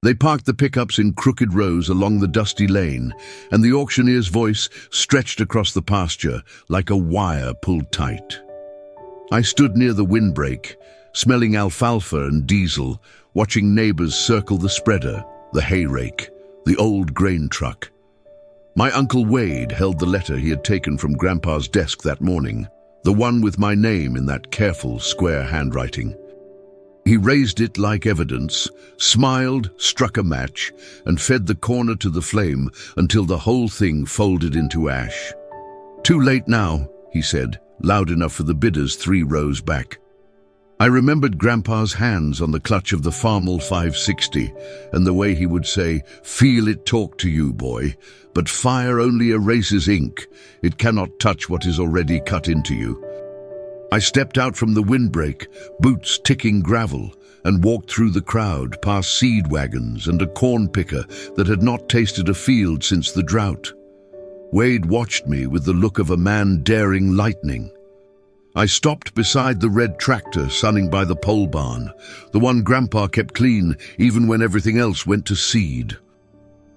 They parked the pickups in crooked rows along the dusty lane, and the auctioneer's voice stretched across the pasture like a wire pulled tight. I stood near the windbreak, smelling alfalfa and diesel, watching neighbors circle the spreader, the hay rake, the old grain truck. My Uncle Wade held the letter he had taken from Grandpa's desk that morning, the one with my name in that careful, square handwriting. He raised it like evidence, smiled, struck a match, and fed the corner to the flame until the whole thing folded into ash. "Too late now," he said, loud enough for the bidders 3 rows back. I remembered Grandpa's hands on the clutch of the Farmall 560 and the way he would say, "Feel it talk to you, boy, but fire only erases ink. It cannot touch what is already cut into you." I stepped out from the windbreak, boots ticking gravel, and walked through the crowd, past seed wagons and a corn picker that had not tasted a field since the drought. Wade watched me with the look of a man daring lightning. I stopped beside the red tractor sunning by the pole barn, the one Grandpa kept clean even when everything else went to seed.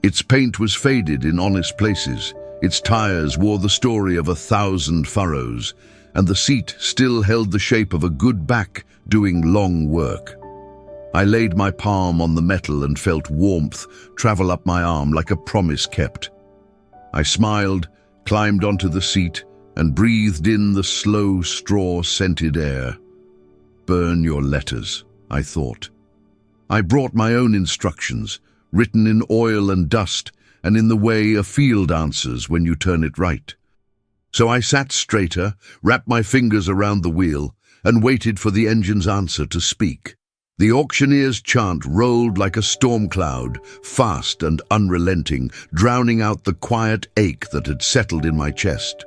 Its paint was faded in honest places, its tires wore the story of 1,000 furrows, and the seat still held the shape of a good back doing long work. I laid my palm on the metal and felt warmth travel up my arm like a promise kept. I smiled, climbed onto the seat, and breathed in the slow, straw-scented air. "Burn your letters," I thought. I brought my own instructions, written in oil and dust, and in the way a field answers when you turn it right. So I sat straighter, wrapped my fingers around the wheel, and waited for the engine's answer to speak. The auctioneer's chant rolled like a storm cloud, fast and unrelenting, drowning out the quiet ache that had settled in my chest.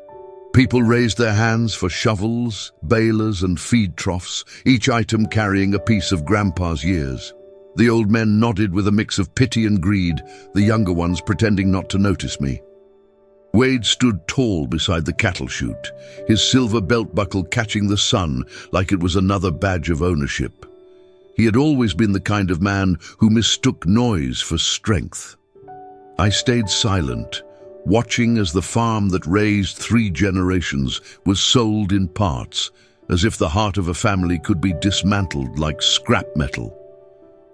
People raised their hands for shovels, balers, and feed troughs, each item carrying a piece of Grandpa's years. The old men nodded with a mix of pity and greed, the younger ones pretending not to notice me. Wade stood tall beside the cattle chute, his silver belt buckle catching the sun like it was another badge of ownership. He had always been the kind of man who mistook noise for strength. I stayed silent, watching as the farm that raised 3 generations was sold in parts, as if the heart of a family could be dismantled like scrap metal.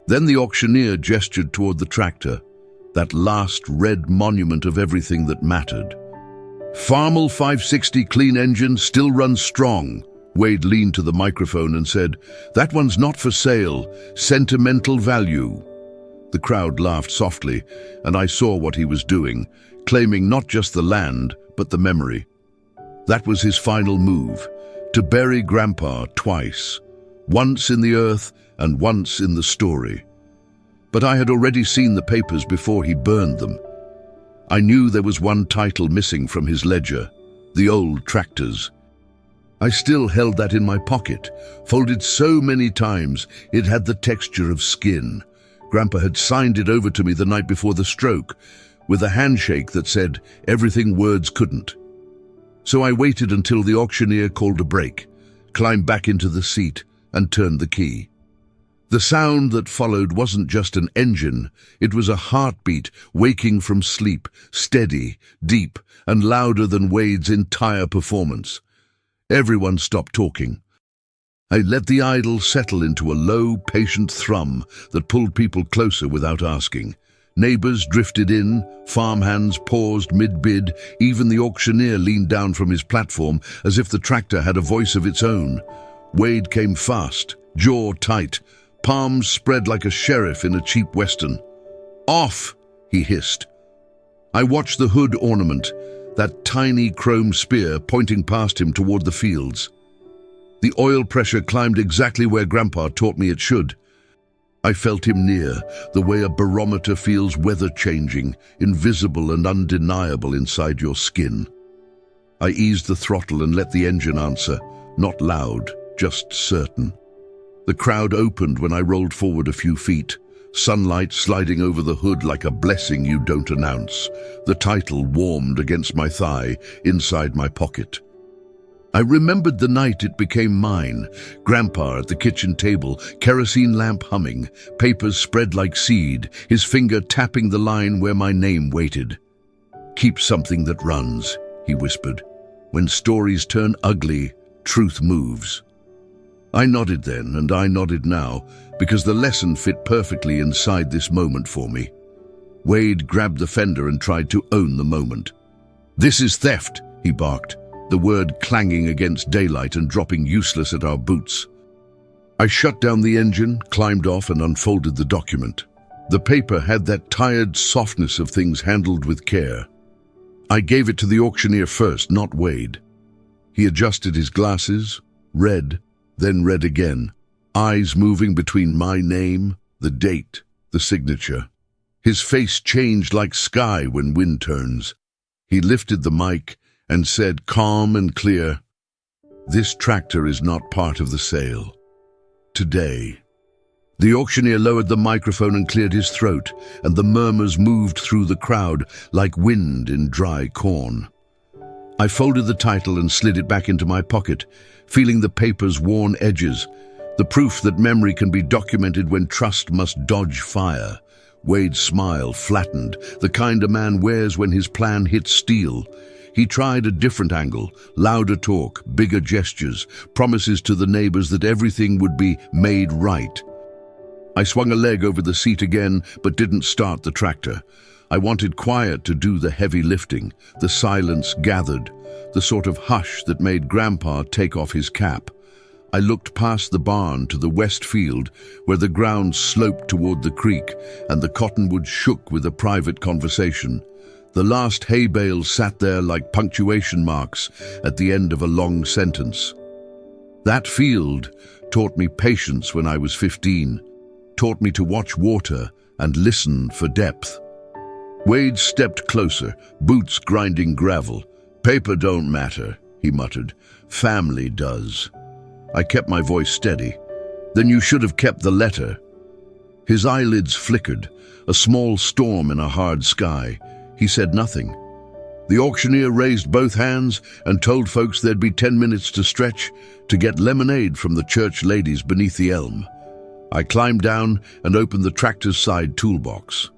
Then the auctioneer gestured toward the tractor, that last red monument of everything that mattered. "Farmall 560 clean engine still runs strong." Wade leaned to the microphone and said, "That one's not for sale, sentimental value." The crowd laughed softly, and I saw what he was doing, claiming not just the land, but the memory. That was his final move, to bury Grandpa twice, once in the earth and once in the story. But I had already seen the papers before he burned them. I knew there was one title missing from his ledger, the old tractors. I still held that in my pocket, folded so many times it had the texture of skin. Grandpa had signed it over to me the night before the stroke, with a handshake that said everything words couldn't. So I waited until the auctioneer called a break, climbed back into the seat, and turned the key. The sound that followed wasn't just an engine, it was a heartbeat waking from sleep, steady, deep, and louder than Wade's entire performance. Everyone stopped talking. I let the idle settle into a low, patient thrum that pulled people closer without asking. Neighbors drifted in, farmhands paused mid-bid, even the auctioneer leaned down from his platform as if the tractor had a voice of its own. Wade came fast, jaw tight, palms spread like a sheriff in a cheap western. "Off!" he hissed. I watched the hood ornament, that tiny chrome spear pointing past him toward the fields. The oil pressure climbed exactly where Grandpa taught me it should. I felt him near, the way a barometer feels weather changing, invisible and undeniable inside your skin. I eased the throttle and let the engine answer, not loud, just certain. The crowd opened when I rolled forward a few feet, sunlight sliding over the hood like a blessing you don't announce. The title warmed against my thigh, inside my pocket. I remembered the night it became mine. Grandpa at the kitchen table, kerosene lamp humming, papers spread like seed, his finger tapping the line where my name waited. "Keep something that runs," he whispered. "When stories turn ugly, truth moves." I nodded then, and I nodded now, because the lesson fit perfectly inside this moment for me. Wade grabbed the fender and tried to own the moment. "This is theft," he barked, the word clanging against daylight and dropping useless at our boots. I shut down the engine, climbed off, and unfolded the document. The paper had that tired softness of things handled with care. I gave it to the auctioneer first, not Wade. He adjusted his glasses, read, then read again, eyes moving between my name, the date, the signature. His face changed like sky when wind turns. He lifted the mic and said, calm and clear, "This tractor is not part of the sale. Today." The auctioneer lowered the microphone and cleared his throat, and the murmurs moved through the crowd like wind in dry corn. I folded the title and slid it back into my pocket, feeling the paper's worn edges, the proof that memory can be documented when trust must dodge fire. Wade's smile flattened, the kind a man wears when his plan hits steel. He tried a different angle, louder talk, bigger gestures, promises to the neighbors that everything would be made right. I swung a leg over the seat again, but didn't start the tractor. I wanted quiet to do the heavy lifting, the silence gathered, the sort of hush that made Grandpa take off his cap. I looked past the barn to the west field, where the ground sloped toward the creek and the cottonwood shook with a private conversation. The last hay bales sat there like punctuation marks at the end of a long sentence. That field taught me patience when I was 15, taught me to watch water and listen for depth. Wade stepped closer, boots grinding gravel. "Paper don't matter," he muttered. "Family does." I kept my voice steady. "Then you should have kept the letter." His eyelids flickered, a small storm in a hard sky. He said nothing. The auctioneer raised both hands and told folks there'd be 10 minutes to stretch, to get lemonade from the church ladies beneath the elm. I climbed down and opened the tractor's side toolbox.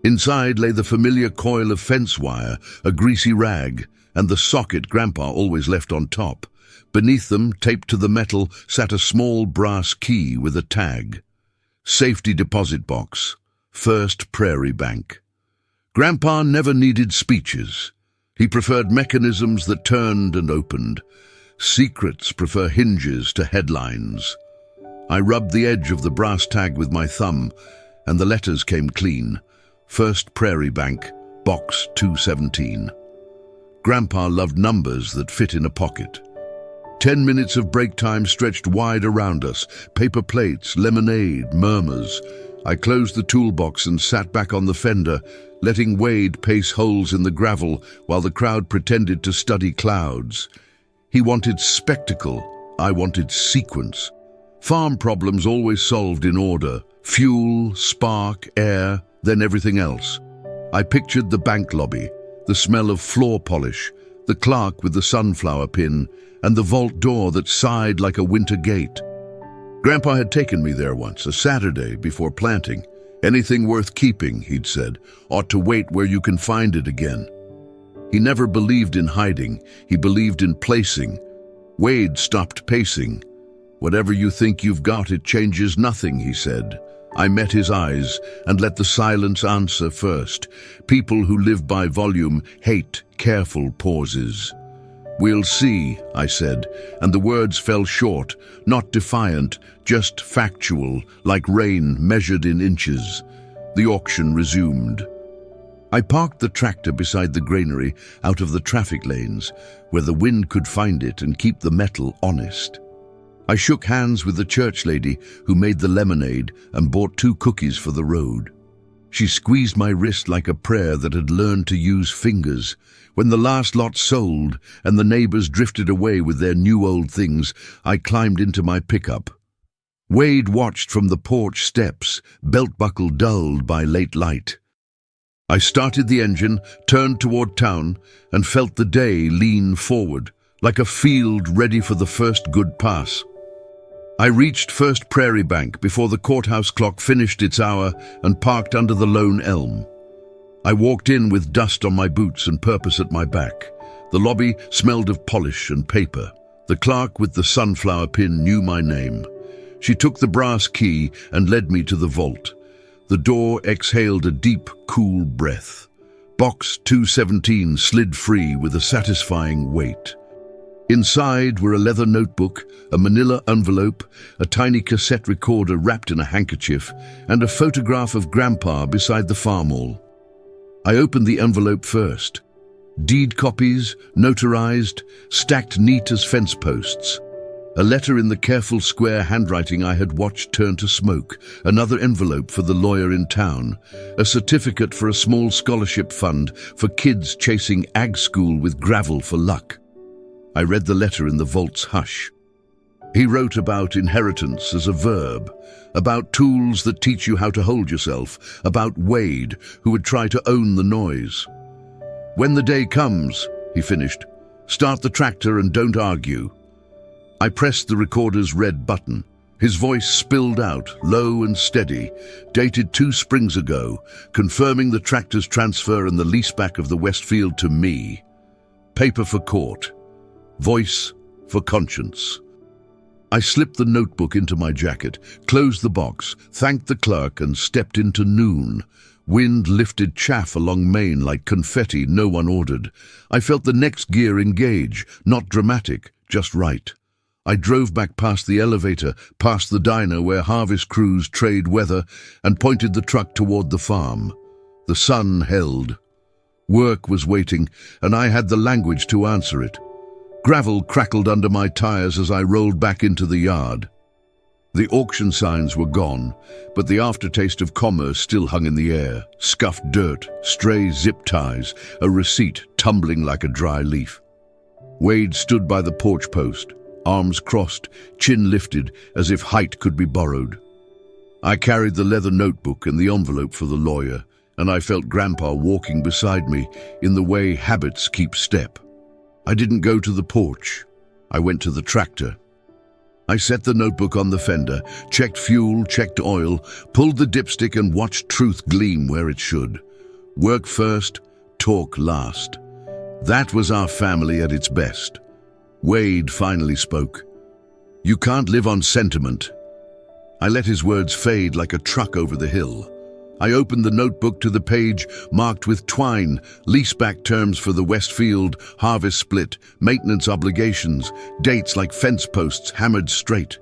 Inside lay the familiar coil of fence wire, a greasy rag, and the socket Grandpa always left on top. Beneath them, taped to the metal, sat a small brass key with a tag. Safety deposit box. First Prairie Bank. Grandpa never needed speeches. He preferred mechanisms that turned and opened. Secrets prefer hinges to headlines. I rubbed the edge of the brass tag with my thumb, and the letters came clean. First Prairie Bank, Box 217. Grandpa loved numbers that fit in a pocket. 10 minutes of break time stretched wide around us. Paper plates, lemonade, murmurs. I closed the toolbox and sat back on the fender, letting Wade pace holes in the gravel while the crowd pretended to study clouds. He wanted spectacle. I wanted sequence. Farm problems always solved in order. Fuel, spark, air, then everything else. I pictured the bank lobby, the smell of floor polish, the clerk with the sunflower pin, and the vault door that sighed like a winter gate. Grandpa had taken me there once, a Saturday before planting. "Anything worth keeping," he'd said, "ought to wait where you can find it again." He never believed in hiding. He believed in placing. Wade stopped pacing. "Whatever you think you've got, it changes nothing," he said. I met his eyes and let the silence answer first. People who live by volume hate careful pauses. "We'll see," I said, and the words fell short, not defiant, just factual, like rain measured in inches. The auction resumed. I parked the tractor beside the granary, out of the traffic lanes, where the wind could find it and keep the metal honest. I shook hands with the church lady who made the lemonade and bought 2 cookies for the road. She squeezed my wrist like a prayer that had learned to use fingers. When the last lot sold and the neighbors drifted away with their new old things, I climbed into my pickup. Wade watched from the porch steps, belt buckle dulled by late light. I started the engine, turned toward town, and felt the day lean forward, like a field ready for the first good pass. I reached First Prairie Bank before the courthouse clock finished its hour and parked under the lone elm. I walked in with dust on my boots and purpose at my back. The lobby smelled of polish and paper. The clerk with the sunflower pin knew my name. She took the brass key and led me to the vault. The door exhaled a deep, cool breath. Box 217 slid free with a satisfying weight. Inside were a leather notebook, a manila envelope, a tiny cassette recorder wrapped in a handkerchief, and a photograph of Grandpa beside the farm wall. I opened the envelope first. Deed copies, notarized, stacked neat as fence posts. A letter in the careful square handwriting I had watched turn to smoke, another envelope for the lawyer in town, a certificate for a small scholarship fund for kids chasing ag school with gravel for luck. I read the letter in the vault's hush. He wrote about inheritance as a verb, about tools that teach you how to hold yourself, about Wade, who would try to own the noise. "When the day comes," he finished, "start the tractor and don't argue." I pressed the recorder's red button. His voice spilled out, low and steady, dated 2 springs ago, confirming the tractor's transfer and the leaseback of the Westfield to me. Paper for court. Voice for conscience. I slipped the notebook into my jacket, closed the box, thanked the clerk, and stepped into noon. Wind lifted chaff along Main like confetti no one ordered. I felt the next gear engage, not dramatic, just right. I drove back past the elevator, past the diner where harvest crews trade weather, and pointed the truck toward the farm. The sun held. Work was waiting, and I had the language to answer it. Gravel crackled under my tires as I rolled back into the yard. The auction signs were gone, but the aftertaste of commerce still hung in the air. Scuffed dirt, stray zip ties, a receipt tumbling like a dry leaf. Wade stood by the porch post, arms crossed, chin lifted, as if height could be borrowed. I carried the leather notebook and the envelope for the lawyer, and I felt Grandpa walking beside me in the way habits keep step. I didn't go to the porch. I went to the tractor. I set the notebook on the fender, checked fuel, checked oil, pulled the dipstick and watched truth gleam where it should. Work first, talk last. That was our family at its best. Wade finally spoke. "You can't live on sentiment." I let his words fade like a truck over the hill. I opened the notebook to the page marked with twine, leaseback terms for the Westfield, harvest split, maintenance obligations, dates like fence posts hammered straight.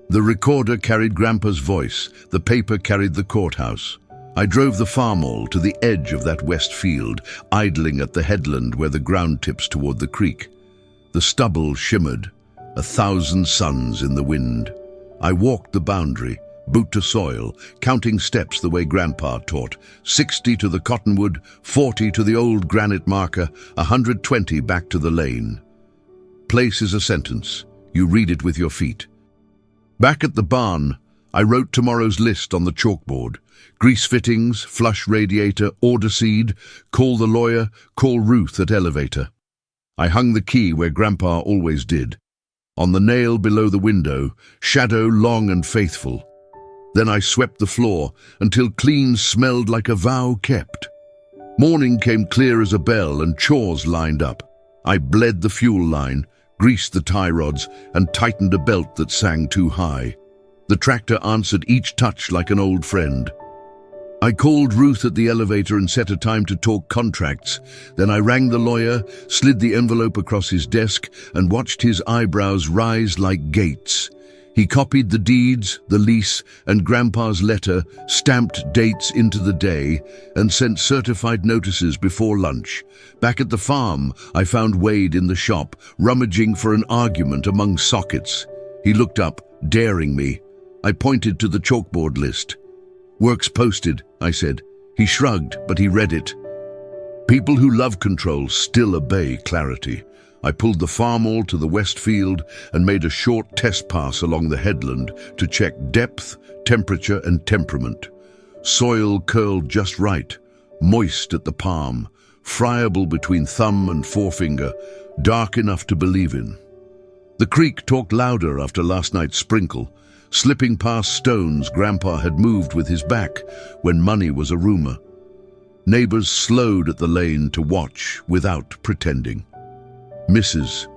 The recorder carried Grandpa's voice, the paper carried the courthouse. I drove the farmall to the edge of that Westfield, idling at the headland where the ground tips toward the creek. The stubble shimmered, 1,000 suns in the wind. I walked the boundary, boot to soil, counting steps the way Grandpa taught. 60 to the cottonwood, 40 to the old granite marker, 120 back to the lane. Place is a sentence. You read it with your feet. Back at the barn, I wrote tomorrow's list on the chalkboard. Grease fittings, flush radiator, order seed, call the lawyer, call Ruth at elevator. I hung the key where Grandpa always did. On the nail below the window, shadow long and faithful. Then I swept the floor until clean smelled like a vow kept. Morning came clear as a bell and chores lined up. I bled the fuel line, greased the tie rods, and tightened a belt that sang too high. The tractor answered each touch like an old friend. I called Ruth at the elevator and set a time to talk contracts. Then I rang the lawyer, slid the envelope across his desk, and watched his eyebrows rise like gates. He copied the deeds, the lease, and Grandpa's letter, stamped dates into the day, and sent certified notices before lunch. Back at the farm, I found Wade in the shop, rummaging for an argument among sockets. He looked up, daring me. I pointed to the chalkboard list. "Works posted," I said. He shrugged, but he read it. People who love control still obey clarity. I pulled the farmall to the Westfield and made a short test pass along the headland to check depth, temperature, and temperament. Soil curled just right, moist at the palm, friable between thumb and forefinger, dark enough to believe in. The creek talked louder after last night's sprinkle, slipping past stones Grandpa had moved with his back when money was a rumor. Neighbors slowed at the lane to watch without pretending. Mrs.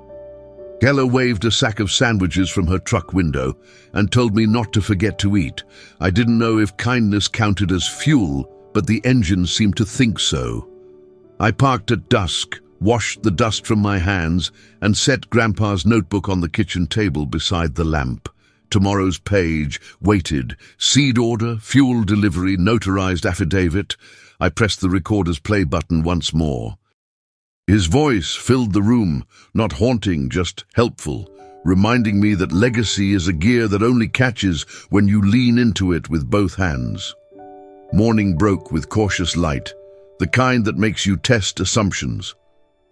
Geller waved a sack of sandwiches from her truck window and told me not to forget to eat. I didn't know if kindness counted as fuel, but the engine seemed to think so. I parked at dusk, washed the dust from my hands, and set Grandpa's notebook on the kitchen table beside the lamp. Tomorrow's page, weighted, seed order, fuel delivery, notarized affidavit. I pressed the recorder's play button once more. His voice filled the room, not haunting, just helpful, reminding me that legacy is a gear that only catches when you lean into it with both hands. Morning broke with cautious light, the kind that makes you test assumptions.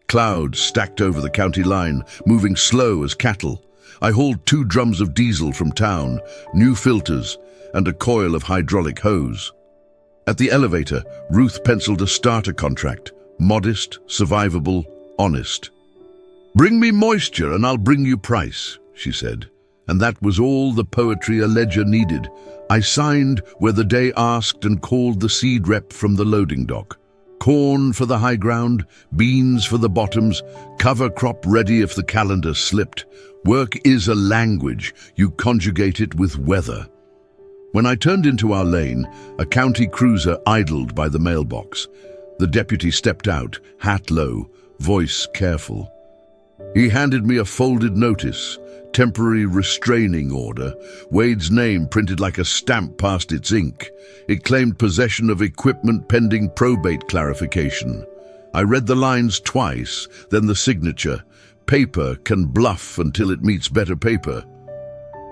Clouds stacked over the county line, moving slow as cattle. I hauled 2 drums of diesel from town, new filters, and a coil of hydraulic hose. At the elevator, Ruth penciled a starter contract, modest, survivable, honest. "Bring me moisture and I'll bring you price," she said. And that was all the poetry a ledger needed. I signed where the day asked and called the seed rep from the loading dock. Corn for the high ground, beans for the bottoms, cover crop ready if the calendar slipped. Work is a language, you conjugate it with weather. When I turned into our lane, a county cruiser idled by the mailbox. The deputy stepped out, hat low, voice careful. He handed me a folded notice, temporary restraining order, Wade's name printed like a stamp past its ink. It claimed possession of equipment pending probate clarification. I read the lines twice, then the signature. Paper can bluff until it meets better paper.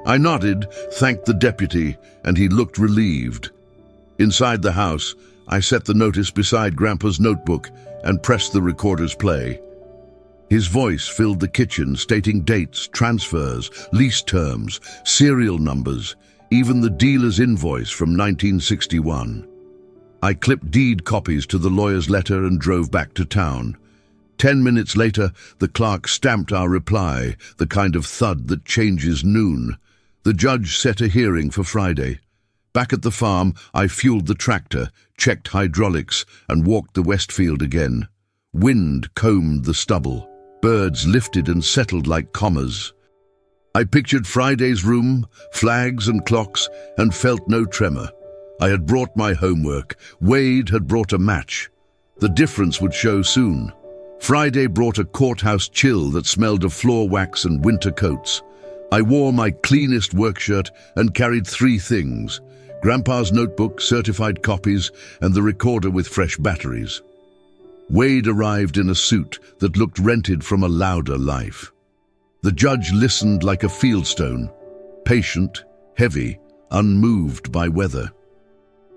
I nodded, thanked the deputy, and he looked relieved. Inside the house, I set the notice beside Grandpa's notebook and pressed the recorder's play. His voice filled the kitchen, stating dates, transfers, lease terms, serial numbers, even the dealer's invoice from 1961. I clipped deed copies to the lawyer's letter and drove back to town. 10 minutes later, the clerk stamped our reply, the kind of thud that changes noon. The judge set a hearing for Friday. Back at the farm, I fueled the tractor, checked hydraulics, and walked the Westfield again. Wind combed the stubble. Birds lifted and settled like commas. I pictured Friday's room, flags and clocks, and felt no tremor. I had brought my homework. Wade had brought a match. The difference would show soon. Friday brought a courthouse chill that smelled of floor wax and winter coats. I wore my cleanest work shirt and carried 3 things: Grandpa's notebook, certified copies, and the recorder with fresh batteries. Wade arrived in a suit that looked rented from a louder life. The judge listened like a fieldstone, patient, heavy, unmoved by weather.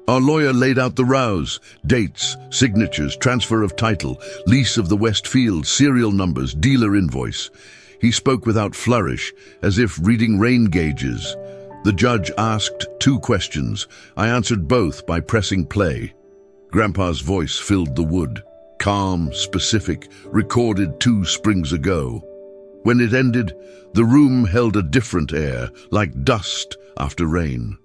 Our lawyer laid out the rows: dates, signatures, transfer of title, lease of the Westfield, serial numbers, dealer invoice. He spoke without flourish, as if reading rain gauges. The judge asked 2 questions. I answered both by pressing play. Grandpa's voice filled the wood. Calm, specific, recorded 2 springs ago. When it ended, the room held a different air, like dust after rain.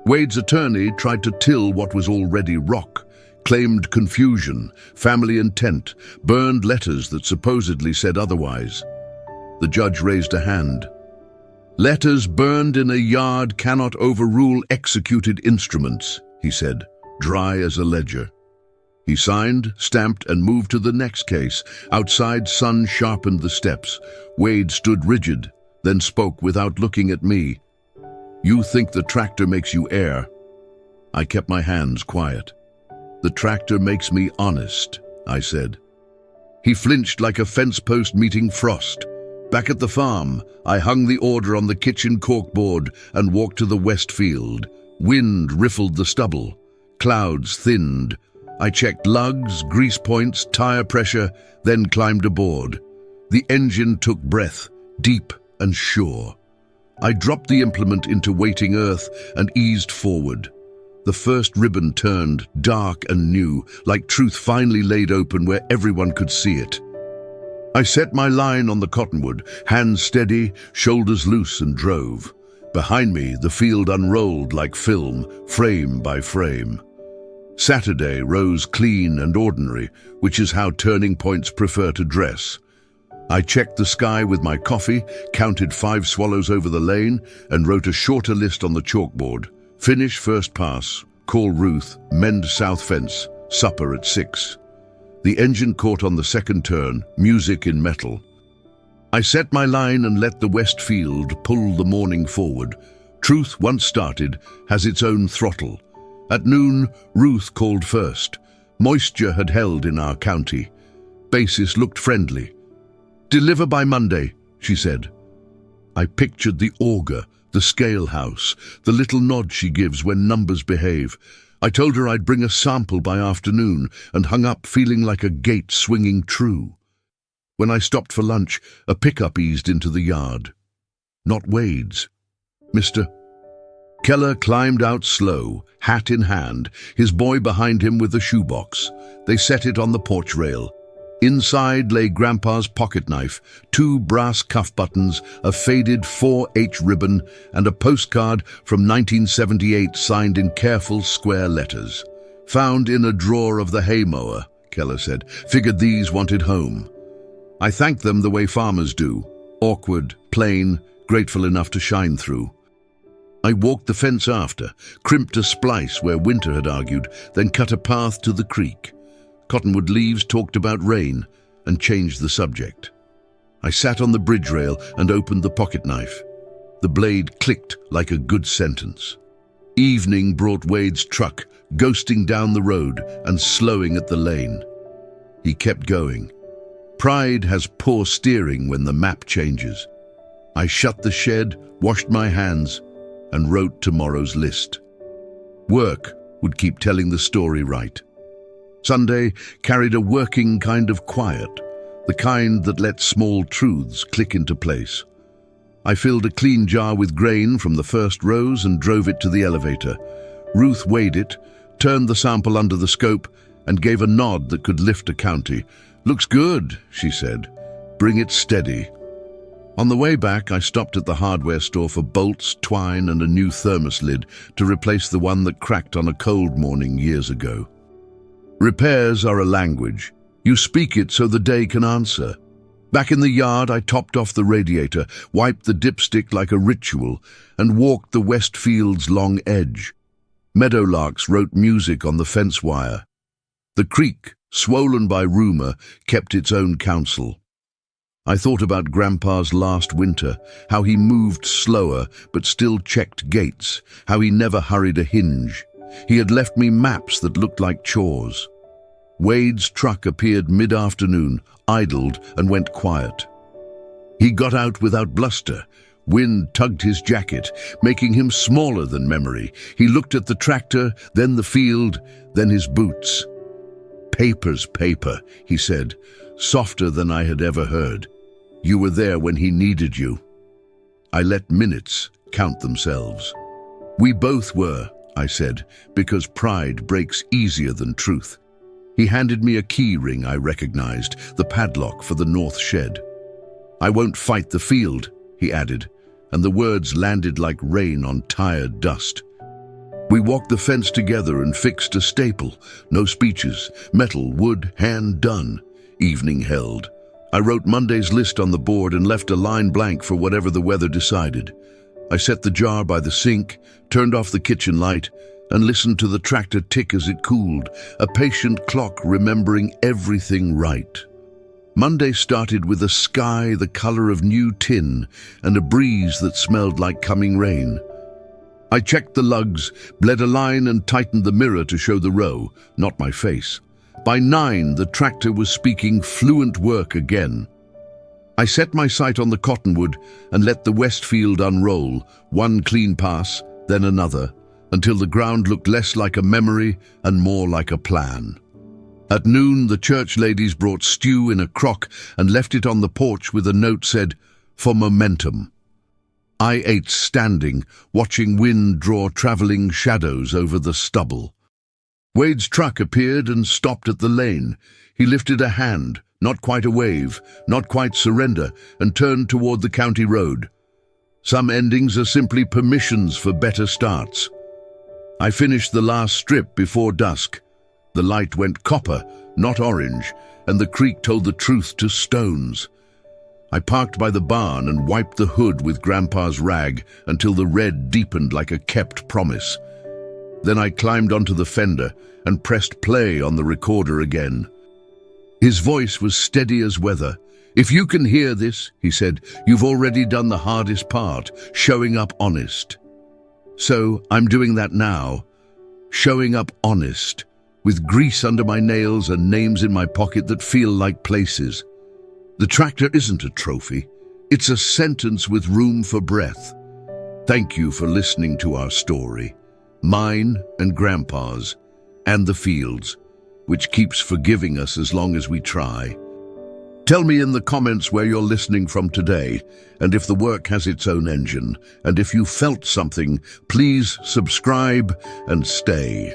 Wade's attorney tried to till what was already rock, claimed confusion, family intent, burned letters that supposedly said otherwise. The judge raised a hand. "Letters burned in a yard cannot overrule executed instruments," he said, dry as a ledger. He signed, stamped, and moved to the next case. Outside, sun sharpened the steps. Wade stood rigid, then spoke without looking at me. "You think the tractor makes you air?" I kept my hands quiet. "The tractor makes me honest," I said. He flinched like a fence post meeting frost. Back at the farm, I hung the order on the kitchen corkboard and walked to the Westfield. Wind riffled the stubble. Clouds thinned. I checked lugs, grease points, tire pressure, then climbed aboard. The engine took breath, deep and sure. I dropped the implement into waiting earth and eased forward. The first ribbon turned, dark and new, like truth finally laid open where everyone could see it. I set my line on the cottonwood, hands steady, shoulders loose, and drove. Behind me, the field unrolled like film, frame by frame. Saturday rose clean and ordinary, which is how turning points prefer to dress. I checked the sky with my coffee, counted 5 swallows over the lane, and wrote a shorter list on the chalkboard. Finish first pass, call Ruth, mend south fence, supper at 6. The engine caught on the second turn, music in metal. I set my line and let the west field pull the morning forward. Truth, once started, has its own throttle. At noon, Ruth called first. Moisture had held in our county. Basis looked friendly. "Deliver by Monday," she said. I pictured the auger, the scale house, the little nod she gives when numbers behave. I told her I'd bring a sample by afternoon and hung up feeling like a gate swinging true. When I stopped for lunch, a pickup eased into the yard. Not Wade's. Mr. Keller climbed out slow, hat in hand, his boy behind him with a shoebox. They set it on the porch rail. Inside lay Grandpa's pocket knife, 2 brass cuff buttons, a faded 4H ribbon, and a postcard from 1978 signed in careful square letters. "Found in a drawer of the hay mower," Keller said. "Figured these wanted home." I thanked them the way farmers do, awkward, plain, grateful enough to shine through. I walked the fence after, crimped a splice where winter had argued, then cut a path to the creek. Cottonwood leaves talked about rain and changed the subject. I sat on the bridge rail and opened the pocket knife. The blade clicked like a good sentence. Evening brought Wade's truck, ghosting down the road and slowing at the lane. He kept going. Pride has poor steering when the map changes. I shut the shed, washed my hands, and wrote tomorrow's list. Work would keep telling the story right. Sunday carried a working kind of quiet, the kind that lets small truths click into place. I filled a clean jar with grain from the first rows and drove it to the elevator. Ruth weighed it, turned the sample under the scope, and gave a nod that could lift a county. "Looks good," she said. "Bring it steady." On the way back, I stopped at the hardware store for bolts, twine, and a new thermos lid to replace the one that cracked on a cold morning years ago. Repairs are a language. You speak it so the day can answer. Back in the yard, I topped off the radiator, wiped the dipstick like a ritual, and walked the west field's long edge. Meadowlarks wrote music on the fence wire. The creek, swollen by rumor, kept its own counsel. I thought about Grandpa's last winter, how he moved slower but still checked gates, how he never hurried a hinge. He had left me maps that looked like chores. Wade's truck appeared mid-afternoon, idled, and went quiet. He got out without bluster. Wind tugged his jacket, making him smaller than memory. He looked at the tractor, then the field, then his boots. "Paper's paper," he said, softer than I had ever heard. "You were there when he needed you." I let minutes count themselves. "We both were," I said, because pride breaks easier than truth. He handed me a key ring I recognized, the padlock for the north shed. "I won't fight the field," he added, and the words landed like rain on tired dust. We walked the fence together and fixed a staple. No speeches, metal, wood, hand done. Evening held. I wrote Monday's list on the board and left a line blank for whatever the weather decided. I set the jar by the sink, turned off the kitchen light, and listened to the tractor tick as it cooled, a patient clock remembering everything right. Monday started with a sky the color of new tin and a breeze that smelled like coming rain. I checked the lugs, bled a line and tightened the mirror to show the row, not my face. By 9, the tractor was speaking fluent work again. I set my sight on the cottonwood and let the west field unroll, one clean pass, then another, until the ground looked less like a memory and more like a plan. At noon, the church ladies brought stew in a crock and left it on the porch with a note said, "For momentum." I ate standing, watching wind draw traveling shadows over the stubble. Wade's truck appeared and stopped at the lane. He lifted a hand, not quite a wave, not quite surrender, and turned toward the county road. Some endings are simply permissions for better starts. I finished the last strip before dusk. The light went copper, not orange, and the creek told the truth to stones. I parked by the barn and wiped the hood with Grandpa's rag until the red deepened like a kept promise. Then I climbed onto the fender and pressed play on the recorder again. His voice was steady as weather. "If you can hear this," he said, "you've already done the hardest part, showing up honest." So I'm doing that now, showing up honest, with grease under my nails and names in my pocket that feel like places. The tractor isn't a trophy. It's a sentence with room for breath. Thank you for listening to our story, mine and Grandpa's, and the fields, which keeps forgiving us as long as we try. Tell me in the comments where you're listening from today, and if the work has its own engine, and if you felt something, please subscribe and stay.